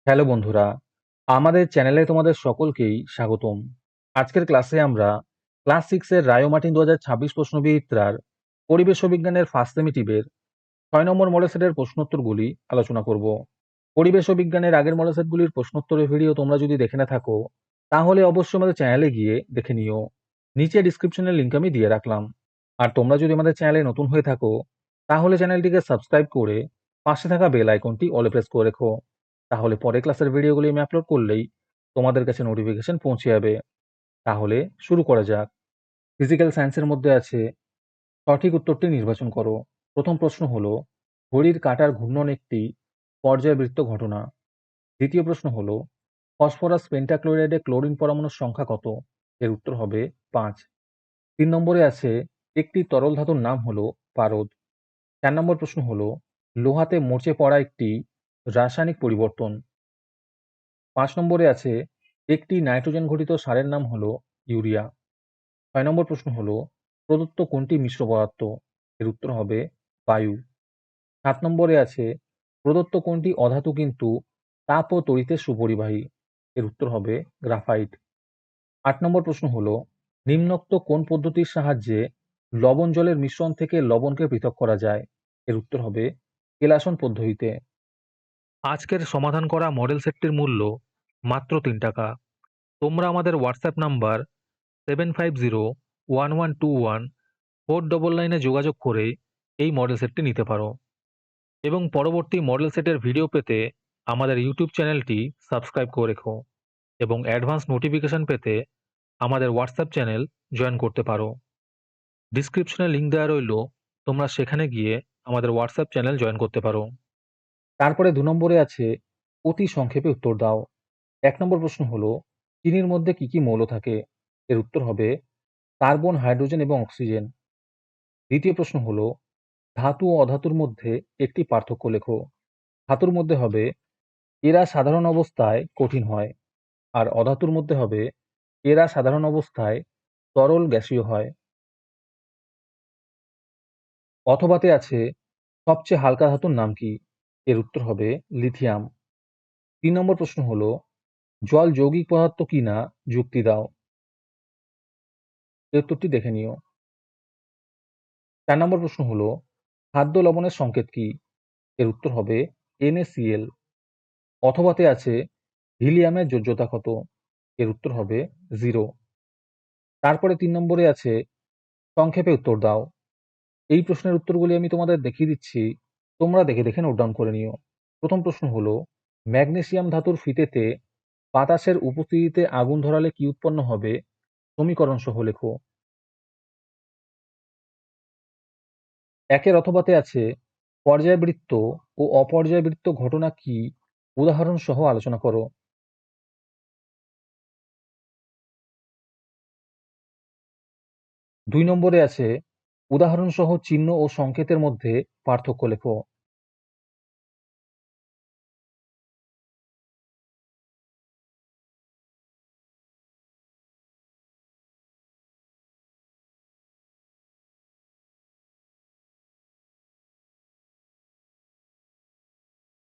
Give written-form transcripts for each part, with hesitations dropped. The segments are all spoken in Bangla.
হ্যালো বন্ধুরা, আমাদের চ্যানেলে তোমাদের সকলকেই স্বাগতম। আজকের ক্লাসে আমরা ক্লাস 6 এর রায়ো মার্টিন 2026 প্রশ্নবিচিত্রার পরিবেশ ও বিজ্ঞানের ফার্স্ট সেমিটিভের 6 নম্বর মডেল সেটের প্রশ্নোত্তরগুলি আলোচনা করব। পরিবেশ ও বিজ্ঞানের আগের মডেল সেটগুলির প্রশ্নোত্তরের ভিডিও তোমরা যদি দেখে না থাকো, তাহলে অবশ্যই আমাদের চ্যানেলে গিয়ে দেখে নিও। নিচে ডিসক্রিপশনের লিংক আমি দিয়ে রাখলাম। আর তোমরা যদি আমাদের চ্যানেলে নতুন হয়ে থাকো, তাহলে চ্যানেলটিকে সাবস্ক্রাইব করে পাশে থাকা বেল আইকনটি অলে প্রেস করে রেখো। তাহলে পরের ক্লাসের ভিডিওগুলি আমি আপলোড করলেই তোমাদের কাছে নোটিফিকেশন পৌঁছে যাবে। তাহলে শুরু করা যাক। ফিজিক্যাল সায়েন্সের মধ্যে আছে সঠিক উত্তরটি নির্বাচন করো। প্রথম প্রশ্ন হলো, ঘড়ির কাঁটার ঘূর্ণন একটি পর্যায়বৃত্ত ঘটনা। দ্বিতীয় প্রশ্ন হলো, ফসফরাস পেন্টাক্লোরাইডে ক্লোরিন পরমাণুর সংখ্যা কত? এর উত্তর হবে 5। 3 নম্বরে আছে একটি তরল ধাতুর নাম হলো পারদ। 4 নম্বর প্রশ্ন হলো, লোহাতে মরচে পড়া একটি রাসায়নিক পরিবর্তন। 5 নম্বরে আছে একটি নাইট্রোজেন ঘটিত সারের নাম হলো ইউরিয়া। 6 নম্বর প্রশ্ন হলো, প্রদত্ত কোনটি মিশ্র পদার্থ? এর উত্তর হবে বায়ু। 7 নম্বরে আছে প্রদত্ত কোনটি অধাতু কিন্তু তাপ ও তড়িতে সুপরিবাহী? এর উত্তর হবে গ্রাফাইট। 8 নম্বর প্রশ্ন হলো, নিম্নোক্ত কোন পদ্ধতির সাহায্যে লবণ জলের মিশ্রণ থেকে লবণকে পৃথক করা যায়? এর উত্তর হবে কেলাসন পদ্ধতিতে। আজকের সমাধান করা মডেল সেটটির মূল্য মাত্র 3 টাকা। তোমরা আমাদের হোয়াটসঅ্যাপ নাম্বার 7501121499 যোগাযোগ করে এই মডেল সেটটি নিতে পারো এবং পরবর্তী মডেল সেটের ভিডিও পেতে আমাদের ইউটিউব চ্যানেলটি সাবস্ক্রাইব করে রেখো এবং অ্যাডভান্স নোটিফিকেশন পেতে আমাদের হোয়াটসঅ্যাপ চ্যানেল জয়েন করতে পারো। ডিসক্রিপশনে লিংক দেওয়া রইল, তোমরা সেখানে গিয়ে আমাদের হোয়াটসঅ্যাপ চ্যানেল জয়েন করতে পারো। তারপরে 2 নম্বরে আছে অতি সংক্ষেপে উত্তর দাও। 1 নম্বর প্রশ্ন হলো, চিনির মধ্যে কি কি মৌল থাকে? এর উত্তর হবে কার্বন, হাইড্রোজেন এবং অক্সিজেন। দ্বিতীয় প্রশ্ন হলো, ধাতু ও অধাতুর মধ্যে একটি পার্থক্য লেখো। ধাতুর মধ্যে হবে এরা সাধারণ অবস্থায় কঠিন হয়, আর অধাতুর মধ্যে হবে এরা সাধারণ অবস্থায় তরল গ্যাসীয় হয়। অথবাতে আছে সবচেয়ে হালকা ধাতুর নাম কি? এর উত্তর হবে লিথিয়াম। 3 নম্বর প্রশ্ন হলো, জল যৌগিক পদার্থ কিনা যুক্তি দাও। এর উত্তরটি দেখে নিও। 4 নম্বর প্রশ্ন হলো, খাদ্য লবণের সংকেত কি? এর উত্তর হবে NaCl। অথবাতে আছে হিলিয়ামের যোজ্যতা কত? এর উত্তর হবে 0। তারপরে 3 নম্বরে আছে সংক্ষেপে উত্তর দাও। এই প্রশ্নের উত্তরগুলি আমি তোমাদের দেখিয়ে দিচ্ছি, তোমরা দেখে দেখে নোট ডাউন করে নিও। প্রথম প্রশ্ন হলো, ম্যাগনেসিয়াম ধাতুর ফিতেতে বাতাসের উপস্থিতিতে আগুন ধরালে কি উৎপন্ন হবে? সমীকরণ সহ লেখো। একের অথবাতে আছে পর্যায়বৃত্ত ও অপর্যায়বৃত্ত ঘটনা কি? উদাহরণ সহ আলোচনা করো। 2 নম্বরে আছে উদাহরণ সহ চিহ্ন ও সংকেতের মধ্যে পার্থক্য লেখো।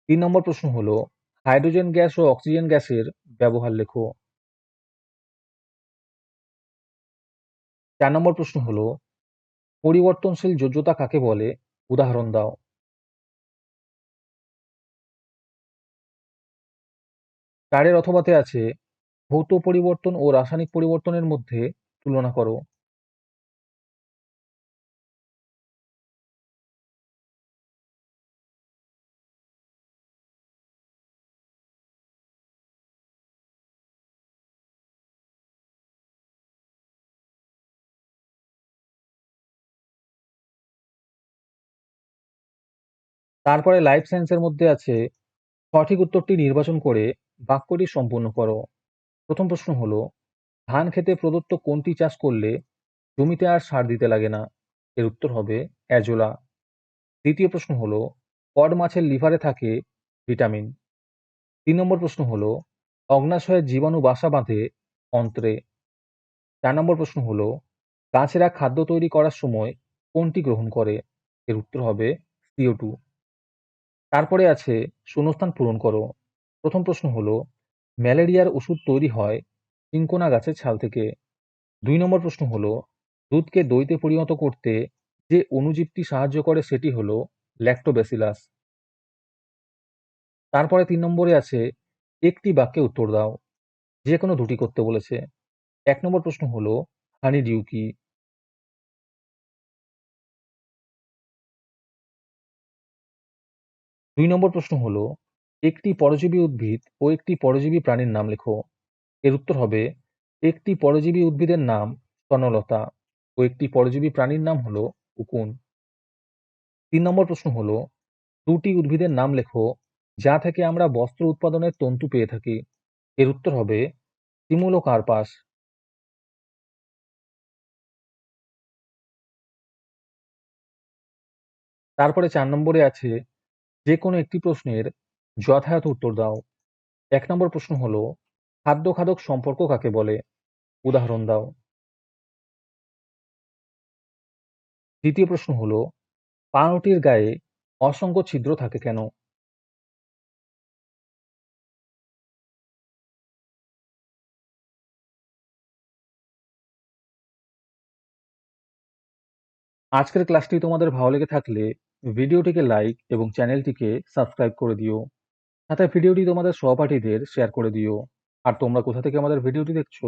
3 নম্বর প্রশ্ন হলো, হাইড্রোজেন গ্যাস ও অক্সিজেন গ্যাসের ব্যবহার লেখো। 4 নম্বর প্রশ্ন হলো, পরিবর্তনশীল যোজ্যতা কাকে বলে? উদাহরণ দাও। 4 এর অথবাতে আছে ভৌত পরিবর্তন ও রাসায়নিক পরিবর্তনের মধ্যে তুলনা করো। তারপরে লাইফ সায়েন্সের মধ্যে আছে সঠিক উত্তরটি নির্বাচন করে বাক্যটি সম্পূর্ণ করো। প্রথম প্রশ্ন হলো, ধান খেতে প্রদত্ত কোনটি চাষ করলে জমিতে আর সার দিতে লাগে না? এর উত্তর হবে অ্যাজোলা। দ্বিতীয় প্রশ্ন হলো, কড মাছের লিভারে থাকে ভিটামিন। 3 নম্বর প্রশ্ন হলো, অগ্নাশয়ের জীবাণু বাসা বাঁধে অন্ত্রে। 4 নম্বর প্রশ্ন হলো, গাছেরা খাদ্য তৈরি করার সময় কোনটি গ্রহণ করে? এর উত্তর হবে CO2। তারপরে আছে শূন্যস্থান পূরণ করো। প্রথম প্রশ্ন হলো, ম্যালেরিয়ার ওষুধ তৈরি হয় চিনকোনা গাছের ছাল থেকে। ২ নম্বর প্রশ্ন হলো, দুধকে দইতে পরিণত করতে যে অণুজীবটি সাহায্য করে সেটি হলো ল্যাক্টোব্যাসিলাস। তারপরে ৩ নম্বরে আছে, একটি বাক্যে উত্তর দাও। যেকোনো দুটি করতে বলেছে। ১ নম্বর প্রশ্ন হলো, হানি ডিউ কি? ২ নম্বর প্রশ্ন হলো, একটি পরজীবী উদ্ভিদ ও একটি পরজীবী প্রাণীর নাম লেখো। এর উত্তর হবে, একটি পরজীবী উদ্ভিদের নাম স্তনলতা ও একটি পরজীবী প্রাণীর নাম হলো উকুন। ৩ নম্বর প্রশ্ন হলো, দুটি উদ্ভিদের নাম লেখো যা থেকে আমরা বস্ত্র উৎপাদনের তন্তু পেয়ে থাকি। এর উত্তর হবে শিমুল ও কার্পাস। তারপরে ৪ নম্বরে আছে, যে কোনো একটি প্রশ্নের যথাযথ উত্তর দাও। ১ নম্বর প্রশ্ন হলো, খাদ্য খাদক সম্পর্ক কাকে বলে? উদাহরণ দাও। দ্বিতীয় প্রশ্ন হলো, পাউরুটির গায়ে অসংখ্য ছিদ্র থাকে কেন? আজকের ক্লাসটি তোমাদের ভালো লেগে থাকলে ভিডিওটিকে লাইক এবং চ্যানেলটিকে সাবস্ক্রাইব করে দিও। সাথে ভিডিওটি তোমাদের সহপাঠীদের শেয়ার করে দিও। আর তোমরা কোথা থেকে আমাদের ভিডিওটি দেখছো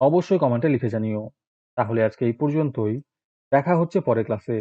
অবশ্যই কমেন্টে লিখে জানিও। তাহলে আজকে এই পর্যন্তই। দেখা হচ্ছে পরের ক্লাসে।